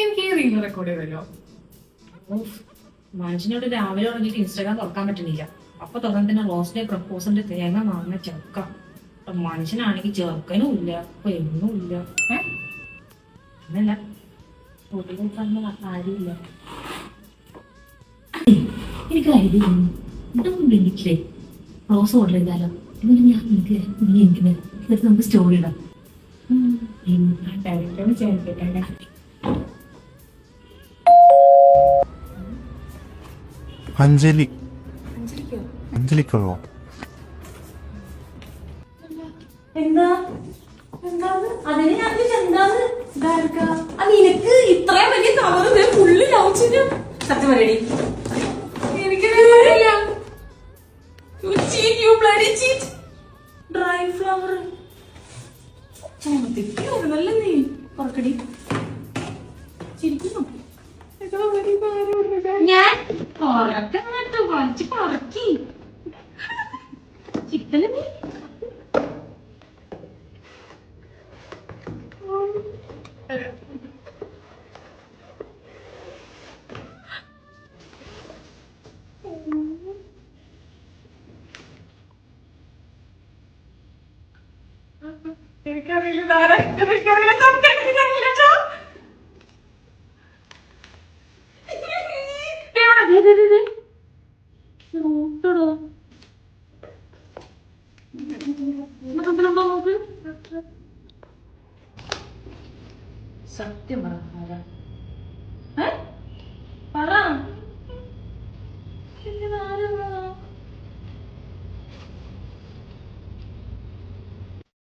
എനിക്ക് ഈ reel record ചെയ്തല്ലോ. മനുഷ്യനോട് രാവിലെ തുടങ്ങിയിട്ട് ഇൻസ്റ്റാഗ്രാം തുറക്കാൻ പറ്റുന്നില്ല. അപ്പൊ തുറന്ന് തന്നെ റോസ് ഡേ പ്രപ്പോസലിന്റെ തേങ്ങ വാങ്ങുന്ന ചെറുക്ക. മനുഷ്യനാണെങ്കിൽ ചെറുക്കനും ഇല്ല, പെണ്ണും ഇല്ല. എന്നല്ല പൊതുവെ കാര്യമില്ല. എനിക്ക് ഐഡിയ ഇതൊന്നും എനിക്കില്ലേ റോസ് ഓർഡർ ചെയ്താലോ? എന്നിട്ട് ഞാൻ എനിക്ക് നമുക്ക് സ്റ്റോറി ഇടാം. ചേർത്തിട്ടല്ലേ അഞ്ജലിക്കോ? എന്താ അതിന് ഞാൻ എന്താന്ന് നിനക്ക് ഇത്രയും വലിയ കവറ് ഫുള്ള് ലൗച്ചിന് സത്യം പറയടി. ഡ്രൈ ഫ്ലവർ നല്ല നീ പറക്കടി ചിരിക്കുന്നു. ഞാൻ കുറച്ച് പറക്കി ചിക്കല് നീ സത്യം പറ